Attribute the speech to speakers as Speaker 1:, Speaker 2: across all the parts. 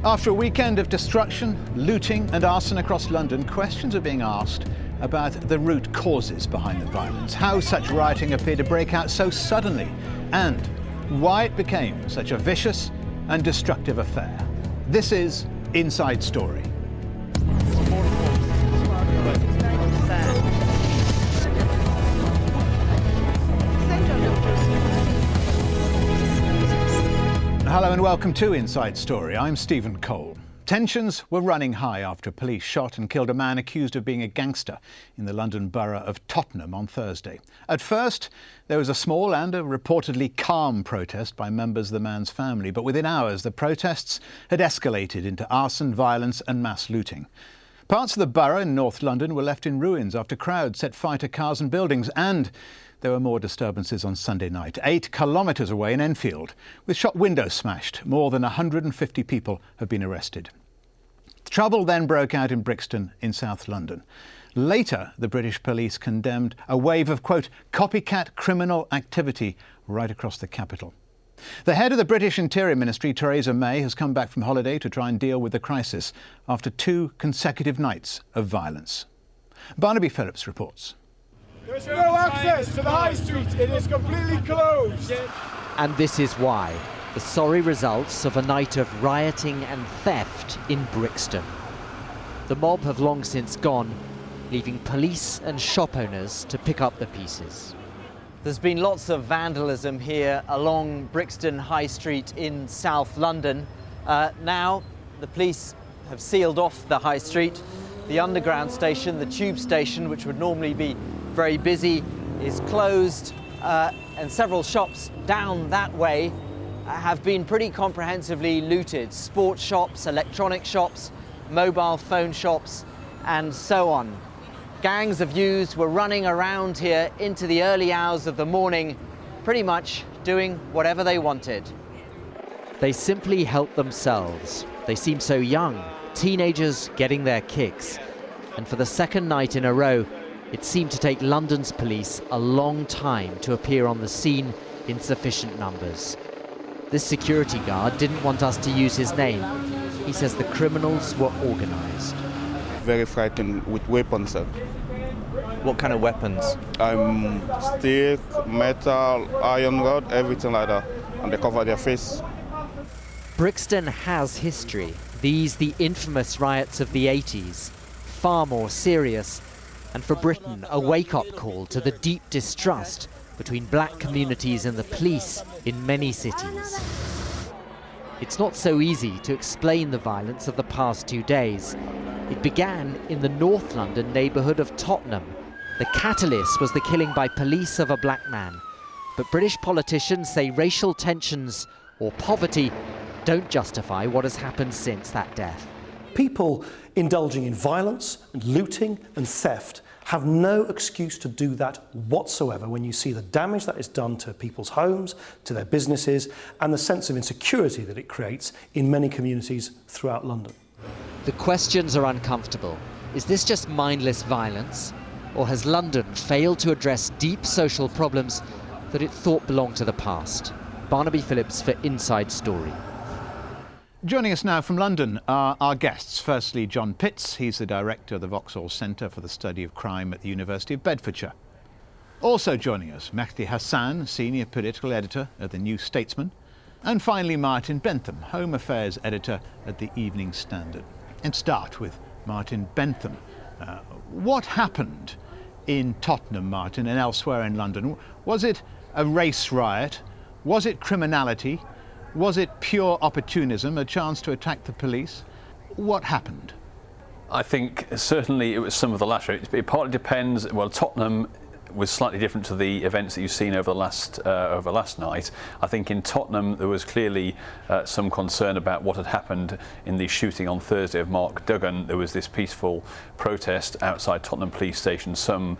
Speaker 1: After a weekend of destruction, looting and arson across London, questions are being asked about the root causes behind the violence, how such rioting appeared to break out so suddenly, and why it became such a vicious and destructive affair. This is Inside Story. Hello and welcome to Inside Story. I'm Stephen Cole. Tensions were running high after police shot and killed a man accused of being a gangster in the London borough of Tottenham on Thursday. At first, there was a small and a reportedly calm protest by members of the man's family, but within hours the protests had escalated into arson, violence and mass looting. Parts of the borough in North London were left in ruins after crowds set fire to cars and buildings, and there were more disturbances on Sunday night, 8 kilometres away in Enfield, with shop windows smashed. More than 150 people have been arrested. Trouble then broke out in Brixton in South London. Later, the British police condemned a wave of, quote, copycat criminal activity right across the capital. The head of the British Interior Ministry, Theresa May, has come back from holiday to try and deal with the crisis after 2 consecutive nights of violence. Barnaby Phillips reports.
Speaker 2: There is no access to the high street. It is completely closed.
Speaker 3: And this is why. The sorry results of a night of rioting and theft in Brixton. The mob have long since gone, leaving police and shop owners to pick up the pieces. There's been lots of vandalism here along Brixton High Street in South London. Now the police have sealed off the High Street. The underground station, the tube station, which would normally be very busy, is closed, and several shops down that way have been pretty comprehensively looted. Sports shops, electronic shops, mobile phone shops, and so on. Gangs of youths were running around here into the early hours of the morning, pretty much doing whatever they wanted. They simply helped themselves. They seem so young, teenagers getting their kicks. And for the second night in a row, it seemed to take London's police a long time to appear on the scene in sufficient numbers. This security guard didn't want us to use his name. He says the criminals were organised.
Speaker 4: Very frightened with weapons.
Speaker 3: What kind of weapons?
Speaker 4: Stick, metal, iron rod, everything like that. And they cover their face.
Speaker 3: Brixton has history. These, the infamous riots of the 80s. Far more serious. And for Britain, a wake-up call to the deep distrust between black communities and the police in many cities. It's not so easy to explain the violence of the past 2 days. It began in the North London neighbourhood of Tottenham. The catalyst was the killing by police of a black man. But British politicians say racial tensions or poverty don't justify what has happened since that death.
Speaker 5: People indulging in violence and looting and theft have no excuse to do that whatsoever when you see the damage that is done to people's homes, to their businesses, and the sense of insecurity that it creates in many communities throughout London.
Speaker 3: The questions are uncomfortable. Is this just mindless violence? Or has London failed to address deep social problems that it thought belonged to the past? Barnaby Phillips for Inside Story.
Speaker 1: Joining us now from London are our guests. Firstly, John Pitts. He's the director of the Vauxhall Centre for the Study of Crime at the University of Bedfordshire. Also joining us, Mehdi Hassan, senior political editor at the New Statesman. And finally, Martin Bentham, Home Affairs editor at the Evening Standard. And start with Martin Bentham. What happened in Tottenham, Martin, and elsewhere in London? Was it a race riot? Was it criminality? Was it pure opportunism, a chance to attack the police? What happened?
Speaker 6: I think certainly it was some of the latter. It partly depends. Well, Tottenham was slightly different to the events that you've seen over last night. I think in Tottenham there was clearly some concern about what had happened in the shooting on Thursday of Mark Duggan. There was this peaceful protest outside Tottenham police station. Some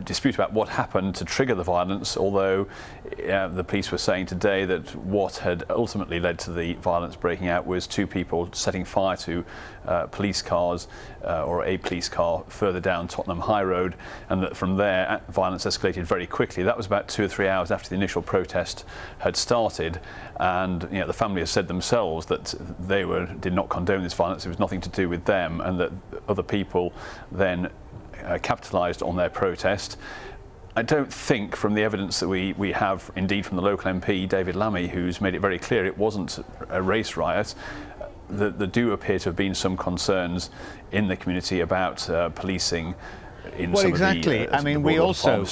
Speaker 6: dispute about what happened to trigger the violence, although the police were saying today that what had ultimately led to the violence breaking out was two people setting fire to police cars or a police car further down Tottenham High Road, and that from there violence escalated very quickly. That was about 2 or 3 hours after the initial protest had started, and the family has said themselves that they did not condone this violence. It was nothing to do with them, and that other people then capitalised on their protest. I don't think, from the evidence that we have, indeed from the local MP, David Lammy, who's made it very clear it wasn't a race riot, that there do appear to have been some concerns in the community about policing in
Speaker 1: well,
Speaker 6: some
Speaker 1: exactly.
Speaker 6: of the
Speaker 1: I mean, we also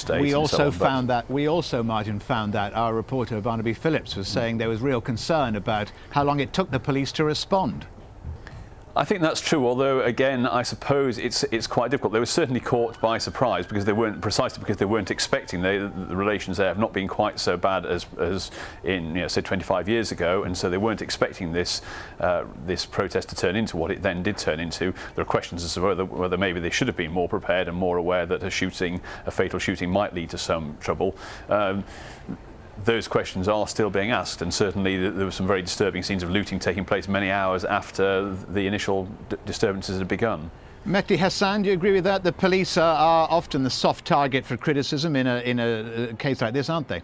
Speaker 1: found that Martin, found that our reporter Barnaby Phillips was saying there was real concern about how long it took the police to respond.
Speaker 6: I think that's true, although again I suppose it's quite difficult. They were certainly caught by surprise because they weren't expecting. The relations there have not been quite so bad as in say 25 years ago, and so they weren't expecting this protest to turn into what it then did turn into. There are questions as to whether maybe they should have been more prepared and more aware that a fatal shooting might lead to some trouble. Those questions are still being asked, and certainly there were some very disturbing scenes of looting taking place many hours after the initial disturbances had begun.
Speaker 1: Mehdi Hassan, do you agree with that? The police are often the soft target for criticism in a case like this, aren't they?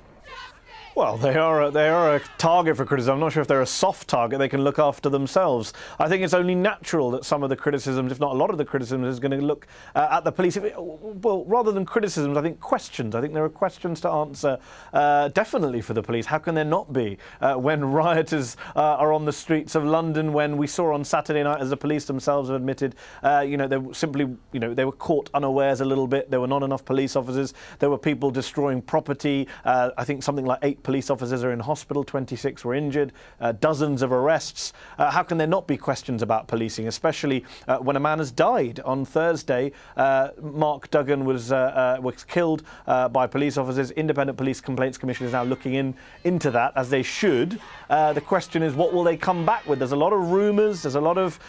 Speaker 5: Well, they are a target for criticism. I'm not sure if they're a soft target. They can look after themselves. I think it's only natural that some of the criticisms, if not a lot of the criticisms, is going to look at the police. Well, rather than criticisms, I think questions. I think there are questions to answer definitely for the police. How can there not be when rioters are on the streets of London? When we saw on Saturday night, as the police themselves have admitted, they were simply, they were caught unawares a little bit. There were not enough police officers. There were people destroying property. I think something like 8 police officers are in hospital, 26 were injured, dozens of arrests. How can there not be questions about policing, especially when a man has died? On Thursday, Mark Duggan was killed by police officers. Independent Police Complaints Commission is now looking into that, as they should. The question is, what will they come back with? There's a lot of rumours, there's a lot of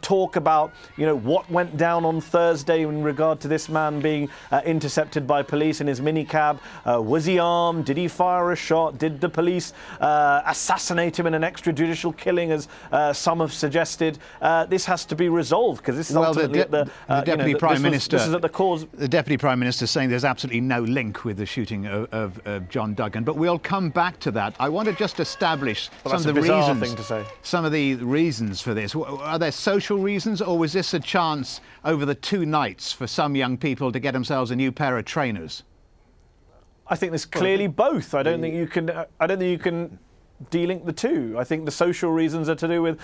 Speaker 5: talk about, what went down on Thursday in regard to this man being intercepted by police in his minicab. Was he armed? Did he fire a shot? Did the police assassinate him in an extrajudicial killing, as some have suggested? This has to be resolved, because this is ultimately
Speaker 1: the Deputy Prime Minister.
Speaker 5: This is at the cause.
Speaker 1: The Deputy Prime Minister is saying there's absolutely no link with the shooting of John Duggan, but we'll come back to that. I want to just establish some of the reasons for this. Are there social reasons, or was this a chance over the 2 nights for some young people to get themselves a new pair of trainers?
Speaker 5: I think there's clearly both. I don't think you can de-link the two. I think the social reasons are to do with,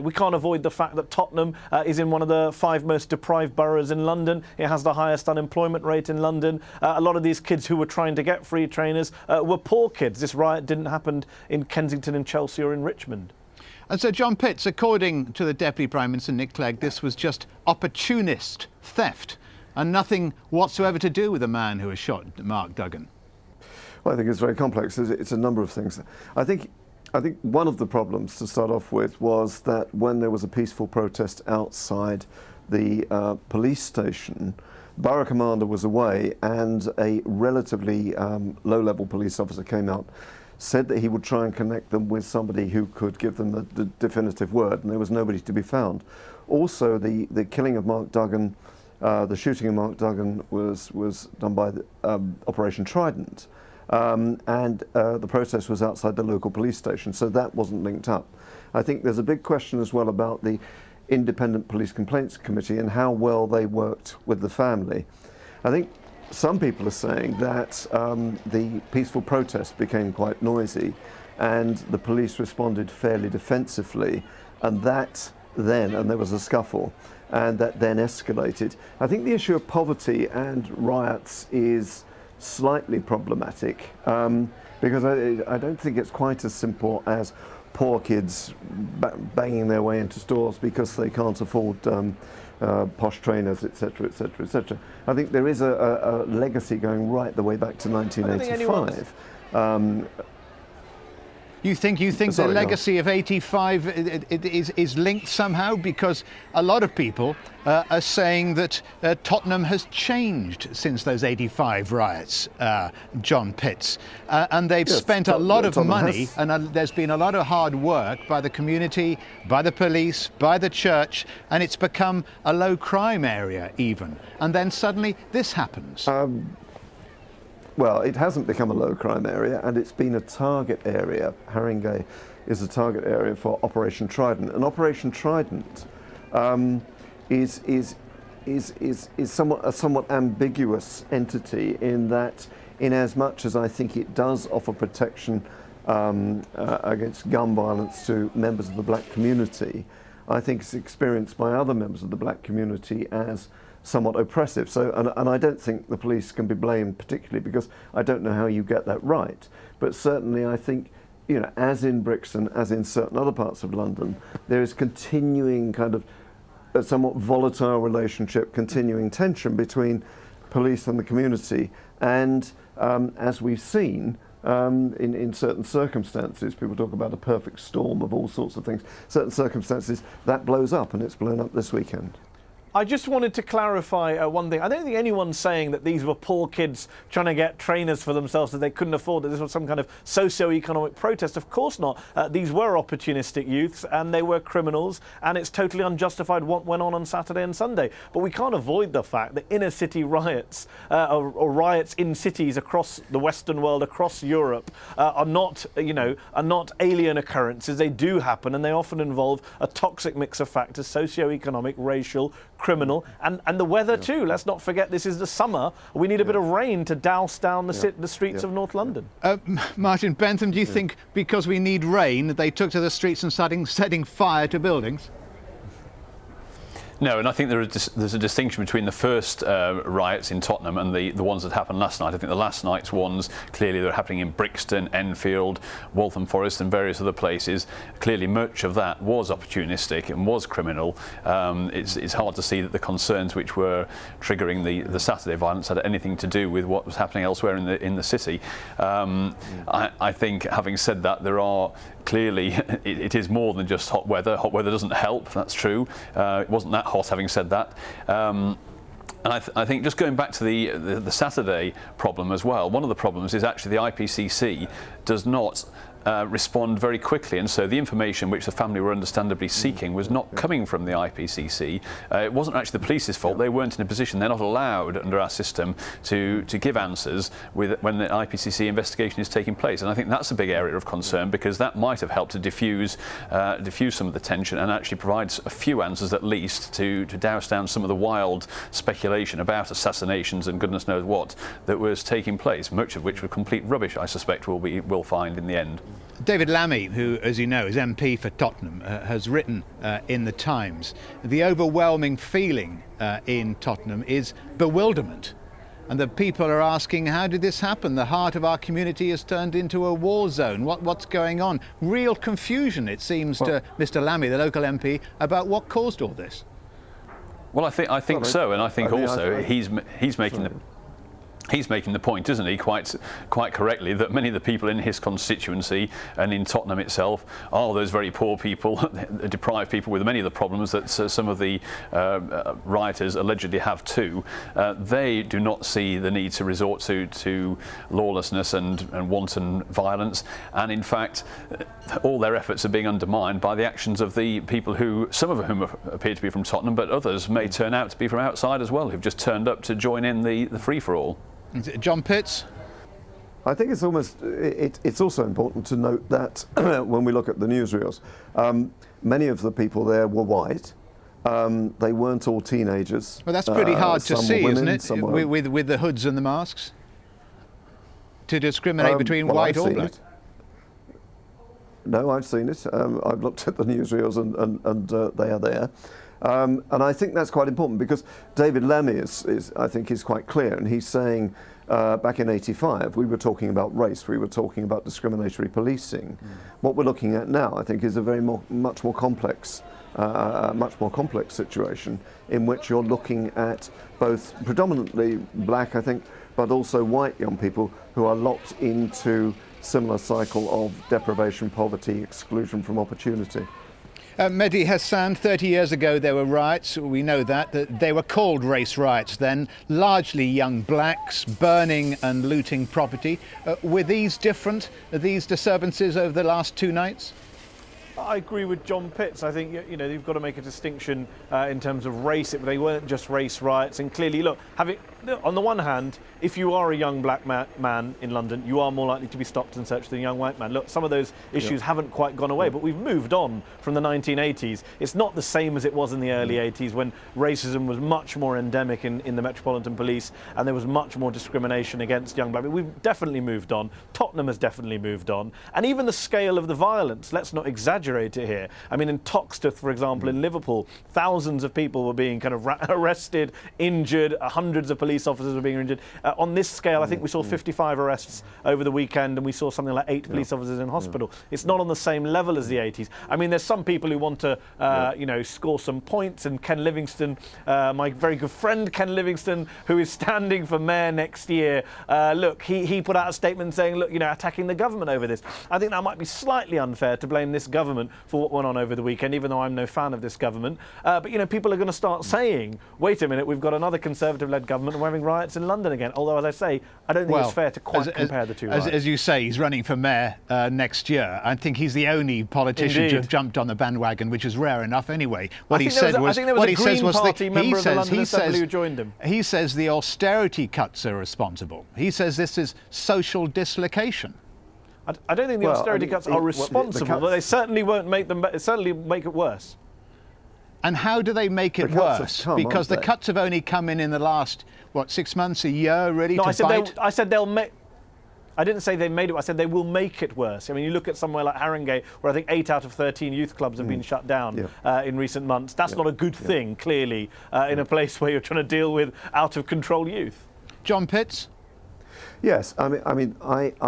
Speaker 5: we can't avoid the fact that Tottenham is in one of the 5 most deprived boroughs in London. It has the highest unemployment rate in London. A lot of these kids who were trying to get free trainers were poor kids. This riot didn't happen in Kensington and Chelsea or in Richmond.
Speaker 1: And so, John Pitts, according to the Deputy Prime Minister, Nick Clegg, this was just opportunist theft and nothing whatsoever to do with the man who has shot Mark Duggan.
Speaker 7: Well, I think it's very complex. It's a number of things. I think one of the problems to start off with was that when there was a peaceful protest outside the police station, Borough Commander was away, and a relatively low-level police officer came out, said that he would try and connect them with somebody who could give them the definitive word, and there was nobody to be found. Also, the killing of Mark Duggan, the shooting of Mark Duggan was done by Operation Trident, and the protest was outside the local police station, so that wasn't linked up. I think there's a big question as well about the Independent Police Complaints Committee and how well they worked with the family. I think some people are saying that the peaceful protest became quite noisy and the police responded fairly defensively, and there was a scuffle, and that then escalated. I think the issue of poverty and riots is slightly problematic because I don't think it's quite as simple as poor kids banging their way into stores because they can't afford posh trainers, etc., etc., etc. I think there is a legacy going right the way back to 1985.
Speaker 1: You think
Speaker 7: Sorry,
Speaker 1: the legacy of '85 is linked somehow? Because a lot of people are saying that Tottenham has changed since those '85 riots, John Pitts, and they've spent a lot of money, and there's been a lot of hard work by the community, by the police, by the church, and it's become a low crime area even. And then suddenly this happens.
Speaker 7: Well, it hasn't become a low crime area, and it's been a target area. Haringey is a target area for Operation Trident, and Operation Trident is a somewhat ambiguous entity in that, in as much as I think it does offer protection against gun violence to members of the black community, I think it's experienced by other members of the black community as somewhat oppressive. So, and I don't think the police can be blamed particularly, because I don't know how you get that right. But certainly I think, you know, as in Brixton, as in certain other parts of London, there is continuing kind of a somewhat volatile relationship, continuing tension between police and the community. And as we've seen, in certain circumstances, people talk about a perfect storm of all sorts of things. Certain circumstances, that blows up, and it's blown up this weekend.
Speaker 8: I just wanted to clarify one thing. I don't think anyone's saying that these were poor kids trying to get trainers for themselves that they couldn't afford, that this was some kind of socio-economic protest. Of course not. These were opportunistic youths, and they were criminals, and it's totally unjustified what went on Saturday and Sunday. But we can't avoid the fact that inner city riots, or riots in cities across the Western world, across Europe, are not alien occurrences. They do happen, and they often involve a toxic mix of factors: socio-economic, racial, criminal, and the weather too. Let's not forget this is the summer. We need a bit of rain to douse down the streets of North London.
Speaker 1: Martin Bentham, do you think because we need rain they took to the streets and started setting fire to buildings?
Speaker 6: No, and I think there's a distinction between the first riots in Tottenham and the ones that happened last night. I think the last night's ones, clearly they're happening in Brixton, Enfield, Waltham Forest and various other places. Clearly much of that was opportunistic and was criminal. It's hard to see that the concerns which were triggering the Saturday violence had anything to do with what was happening elsewhere in the city. I think, having said that, there are clearly, it is more than just hot weather. Hot weather doesn't help, that's true. It wasn't that hot, having said that. And I think just going back to the Saturday problem as well, one of the problems is actually the IPCC does not respond very quickly, and so the information which the family were understandably seeking was not coming from the IPCC. It wasn't actually the police's fault. They weren't in a position, they're not allowed under our system to give answers when the IPCC investigation is taking place, and I think that's a big area of concern, because that might have helped to diffuse some of the tension and actually provides a few answers at least to douse down some of the wild speculation about assassinations and goodness knows what that was taking place, much of which was complete rubbish, I suspect we'll find in the end.
Speaker 1: David Lammy, who, as you know, is MP for Tottenham, has written in the Times, the overwhelming feeling in Tottenham is bewilderment. And the people are asking, how did this happen? The heart of our community has turned into a war zone. What's going on? Real confusion, it seems, to Mr. Lammy, the local MP, about what caused all this.
Speaker 6: Well, I think so, and I think also he's making the... He's making the point, isn't he, quite correctly, that many of the people in his constituency and in Tottenham itself are those very poor people, deprived people with many of the problems that some of the rioters allegedly have too. They do not see the need to resort to lawlessness and wanton violence, and in fact all their efforts are being undermined by the actions of the people who, some of whom appear to be from Tottenham, but others may turn out to be from outside as well, who've just turned up to join in the free-for-all.
Speaker 1: John Pitts?
Speaker 7: I think it's also important to note that when we look at the newsreels, many of the people there were white. They weren't all teenagers.
Speaker 1: Well, that's pretty hard to see,
Speaker 7: women,
Speaker 1: isn't it, with the hoods and the masks? To discriminate between white or black?
Speaker 7: No, I've seen it. I've looked at the newsreels and they are there. And I think that's quite important, because David Lammy is I think is quite clear, and he's saying back in '85 we were talking about race, we were talking about discriminatory policing. What we're looking at now, I think, is a much more complex situation in which you're looking at both predominantly black, I think, but also white young people who are locked into similar cycle of deprivation, poverty, exclusion from opportunity.
Speaker 1: Mehdi Hassan, 30 years ago there were riots, we know that they were called race riots then, largely young blacks burning and looting property. Were these different, these disturbances over the last 2 nights?
Speaker 8: I agree with John Pitts. I think you've got to make a distinction in terms of race. They weren't just race riots, and clearly, look, on the one hand, if you are a young black man in London, you are more likely to be stopped and searched than a young white man. Look, some of those issues haven't quite gone away, but we've moved on from the 1980s. It's not the same as it was in the early 80s when racism was much more endemic in the Metropolitan Police and there was much more discrimination against young black people. We've definitely moved on. Tottenham has definitely moved on. And even the scale of the violence, let's not exaggerate it here. I mean, in Toxteth, for example, in Liverpool, thousands of people were being kind of arrested, injured, hundreds of police officers were being injured. On this scale, I think we saw 55 arrests over the weekend and we saw something like 8 police officers in hospital. It's not on the same level as the 80s. I mean, there's some people who want to, score some points, and Ken Livingstone, my very good friend Ken Livingstone, who is standing for mayor next year, look, he put out a statement saying, look, attacking the government over this. I think that might be slightly unfair to blame this government for what went on over the weekend, even though I'm no fan of this government. But, people are going to start saying, wait a minute, we've got another Conservative-led government and we're having riots in London again. Although, as I say, I don't think it's fair to quite compare the two riots.
Speaker 1: As you say, he's running for mayor next year. I think he's the only politician to have jumped on the bandwagon, which is rare enough anyway.
Speaker 8: I think there was a Green Party member of the London Assembly who joined him.
Speaker 1: He says the austerity cuts are responsible. He says this is social dislocation.
Speaker 8: I don't think the austerity cuts are responsible, but they certainly won't make them. Certainly make it worse.
Speaker 1: And how do they make it worse? Because the cuts have only come in the last 6 months, a year, really.
Speaker 8: No, I said they'll make. I didn't say they made it. I said they will make it worse. I mean, you look at somewhere like Haringey, where I think 8 out of 13 youth clubs have been shut down in recent months. That's not a good thing, clearly, in a place where you're trying to deal with out-of-control youth.
Speaker 1: John Pitts?
Speaker 7: Yes, I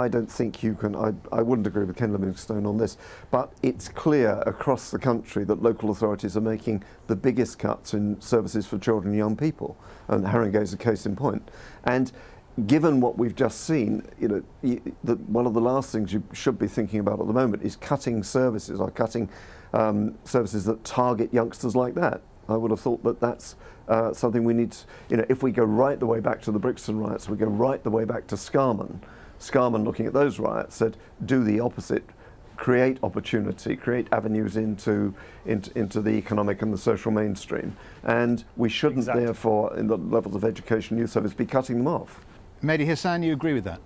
Speaker 7: don't think you can. I wouldn't agree with Ken Livingstone on this, but it's clear across the country that local authorities are making the biggest cuts in services for children and young people, and Haringey is a case in point. And given what we've just seen, one of the last things you should be thinking about at the moment is cutting services, or cutting services that target youngsters like that. I would have thought that that's something we need to, if we go right the way back to the Brixton riots, we go right the way back to Scarman. Scarman, looking at those riots, said do the opposite, create opportunity, create avenues into the economic and the social mainstream. And we shouldn't therefore, in the levels of education, youth service, be cutting them off.
Speaker 1: Mehdi Hassan, you agree with that?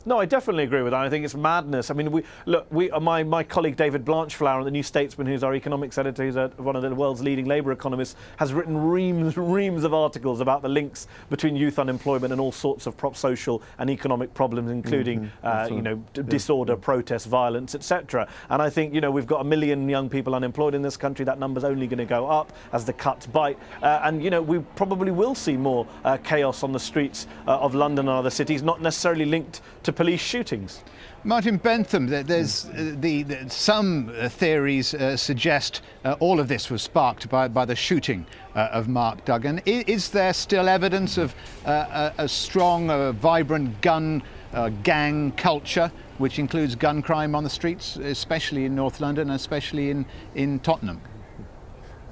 Speaker 8: No, I definitely agree with that. I think it's madness. I mean, my colleague David Blanchflower, the New Statesman, who's our economics editor, who's one of the world's leading labour economists, has written reams of articles about the links between youth unemployment and all sorts of social and economic problems, including, disorder, protest, violence, etc. And I think, we've got 1 million young people unemployed in this country. That number's only going to go up as the cuts bite. And we probably will see more chaos on the streets of London and other cities, not necessarily linked to police shootings.
Speaker 1: Martin Bentham, there's some theories suggest all of this was sparked by the shooting of Mark Duggan. Is there still evidence of a strong, vibrant gang culture, which includes gun crime on the streets, especially in North London, especially in Tottenham?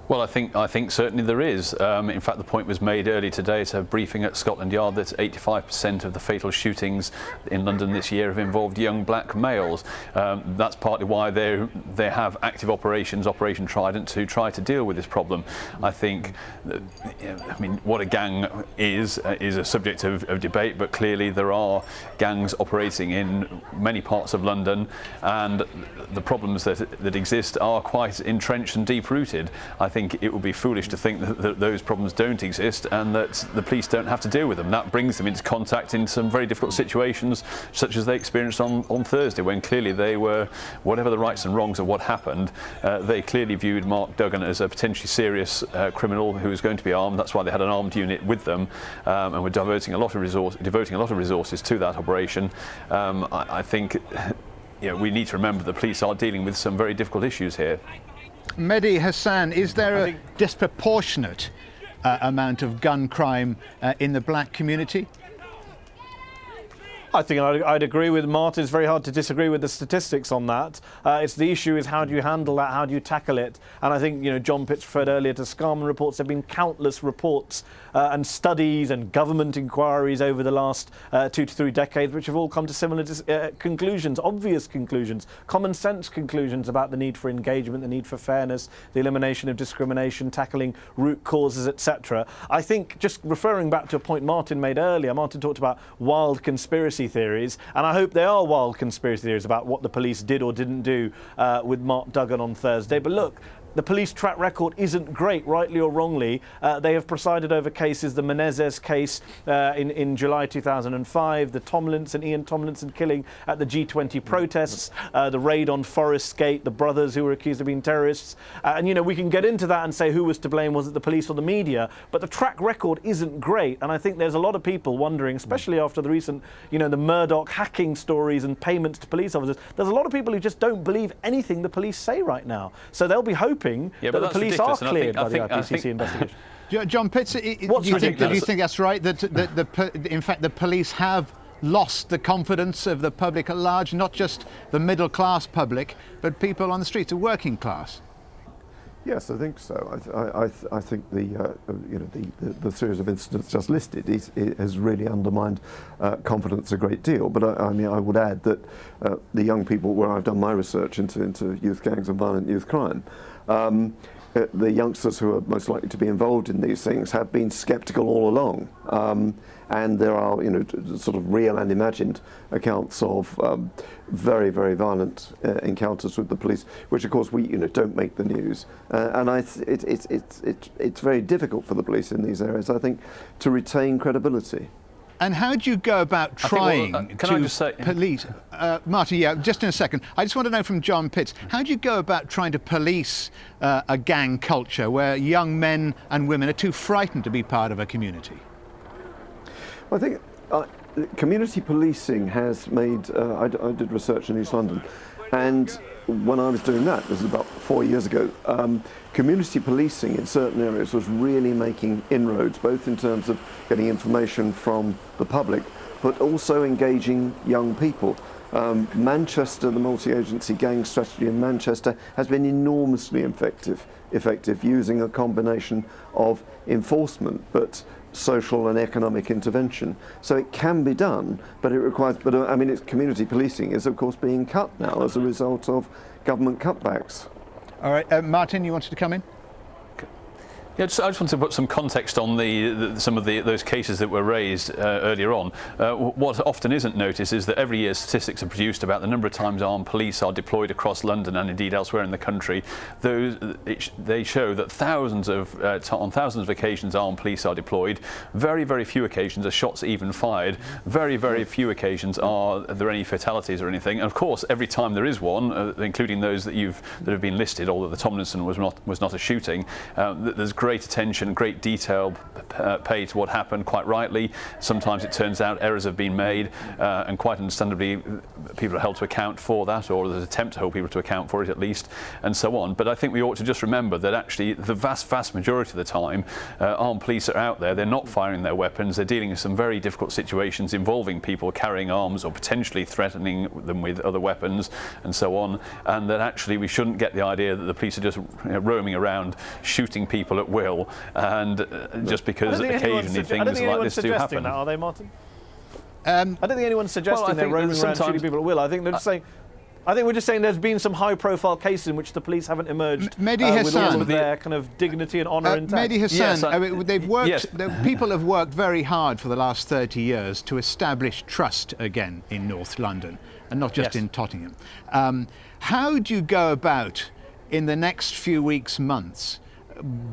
Speaker 6: Well, I think certainly there is. In fact, the point was made earlier today at a briefing at Scotland Yard that 85% of the fatal shootings in London this year have involved young black males. That's partly why they have active operations, Operation Trident, to try to deal with this problem. I think, what a gang is a subject of debate, but clearly there are gangs operating in many parts of London, and the problems that exist are quite entrenched and deep-rooted. I think it would be foolish to think that those problems don't exist and that the police don't have to deal with them. That brings them into contact in some very difficult situations, such as they experienced on Thursday, when clearly they were, whatever the rights and wrongs of what happened, they clearly viewed Mark Duggan as a potentially serious criminal who was going to be armed. That's why they had an armed unit with them, and were devoting a lot of resources to that operation. I think we need to remember the police are dealing with some very difficult issues here.
Speaker 1: Mehdi Hassan, is there a disproportionate amount of gun crime in the black community?
Speaker 8: I think I'd agree with Martin. It's very hard to disagree with the statistics on that. It's the issue is how do you handle that? How do you tackle it? And I think, John Pitts referred earlier to Scarman reports. There have been countless reports and studies and government inquiries over the last 2 to 3 decades, which have all come to similar conclusions, obvious conclusions, common sense conclusions about the need for engagement, the need for fairness, the elimination of discrimination, tackling root causes, etc. I think, just referring back to a point Martin made earlier, Martin talked about wild conspiracy theories, and I hope they are wild conspiracy theories about what the police did or didn't do with Mark Duggan on Thursday. But look, the police track record isn't great, rightly or wrongly. They have presided over cases, the Menezes case in July 2005, the Ian Tomlinson killing at the G20 protests, the raid on Forest Gate, the brothers who were accused of being terrorists. And, we can get into that and say who was to blame, was it the police or the media? But the track record isn't great. And I think there's a lot of people wondering, especially after the recent, the Murdoch hacking stories and payments to police officers, there's a lot of people who just don't believe anything the police say right now. So they'll be hoping that the police are cleared by the IPCC investigation.
Speaker 1: John Pitts, do you think that's right, that in fact the police have lost the confidence of the public at large, not just the middle class public, but people on the streets, the working class?
Speaker 7: Yes, I think so. I think the series of incidents just listed it has really undermined confidence a great deal. But I would add that the young people, where I've done my research into youth gangs and violent youth crime, the youngsters who are most likely to be involved in these things have been sceptical all along. And there are, sort of real and imagined accounts of very, very violent encounters with the police, which of course we, don't make the news. And it's very difficult for the police in these areas, I think, to retain credibility.
Speaker 1: And how do you go about trying to police? Martin, just in a second. I just want to know from John Pitts, how do you go about trying to police a gang culture where young men and women are too frightened to be part of a community?
Speaker 7: Well, I think community policing has made, I did research in East London, and when I was doing that, this was about 4 years ago, community policing in certain areas was really making inroads, both in terms of getting information from the public, but also engaging young people. Manchester, the multi-agency gang strategy in Manchester, has been enormously effective using a combination of enforcement, but social and economic intervention. So it can be done, but it requires, it's community policing is of course being cut now as a result of government cutbacks.
Speaker 1: All right, Martin, you wanted to come in?
Speaker 6: Yeah, I just want to put some context on some of those cases that were raised earlier on. What often isn't noticed is that every year statistics are produced about the number of times armed police are deployed across London and indeed elsewhere in the country. They show that on thousands of occasions armed police are deployed. Very, very few occasions are shots even fired. Very, very few occasions are there any fatalities or anything. And of course, every time there is one, including those that have been listed, although the Tomlinson was not a shooting, there's great attention, great detail paid to what happened, quite rightly. Sometimes it turns out errors have been made, and quite understandably people are held to account for that, or there's an attempt to hold people to account for it at least, and so on. But I think we ought to just remember that actually the vast majority of the time armed police are out there, they're not firing their weapons, they're dealing with some very difficult situations involving people carrying arms or potentially threatening them with other weapons and so on, and that actually we shouldn't get the idea that the police are just roaming around shooting people at will, and just because occasionally things like this do happen.
Speaker 8: That, are they, Martin? I don't think anyone's suggesting they're roaming around shooting people at will. I think they're just saying. I think we're just saying there's been some high-profile cases in which the police haven't emerged with all of their kind of dignity and honour intact.
Speaker 1: Mehdi Hassan, they've worked. Yes. People have worked very hard for the last 30 years to establish trust again in North London, and not just in Tottenham. How do you go about in the next few weeks, months,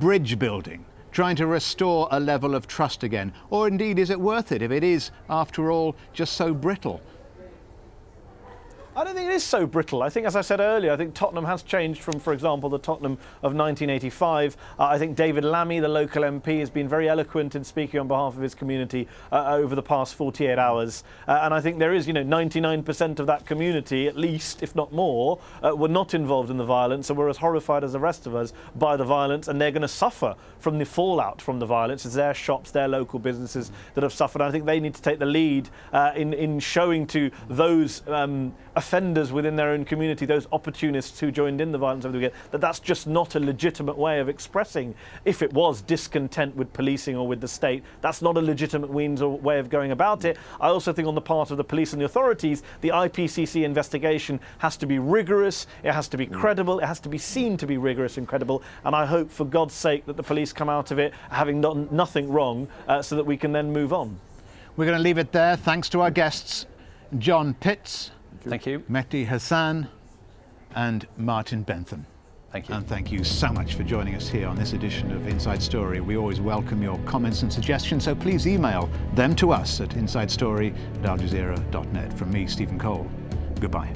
Speaker 1: bridge building, trying to restore a level of trust again? Or indeed, is it worth it if it is, after all, just so brittle?
Speaker 8: I don't think it is so brittle. I think, as I said earlier, I think Tottenham has changed from, for example, the Tottenham of 1985. I think David Lammy, the local MP, has been very eloquent in speaking on behalf of his community over the past 48 hours. And I think there is, 99% of that community, at least, if not more, were not involved in the violence and were as horrified as the rest of us by the violence, and they're going to suffer from the fallout from the violence. It's their shops, their local businesses that have suffered. I think they need to take the lead in showing to those offenders within their own community, those opportunists who joined in the violence over the weekend, that that's just not a legitimate way of expressing, if it was discontent with policing or with the state, that's not a legitimate means or way of going about it. I also think on the part of the police and the authorities, the IPCC investigation has to be rigorous, it has to be credible, it has to be seen to be rigorous and credible, and I hope for God's sake that the police come out of it having done nothing wrong, so that we can then move on.
Speaker 1: We're going to leave it there. Thanks to our guests, John Pitts,
Speaker 6: Thank you.
Speaker 1: Mehdi Hassan and Martin Bentham.
Speaker 6: Thank you.
Speaker 1: And thank you so much for joining us here on this edition of Inside Story. We always welcome your comments and suggestions, so please email them to us at insidestory@aljazeera.net. From me, Stephen Cole, goodbye.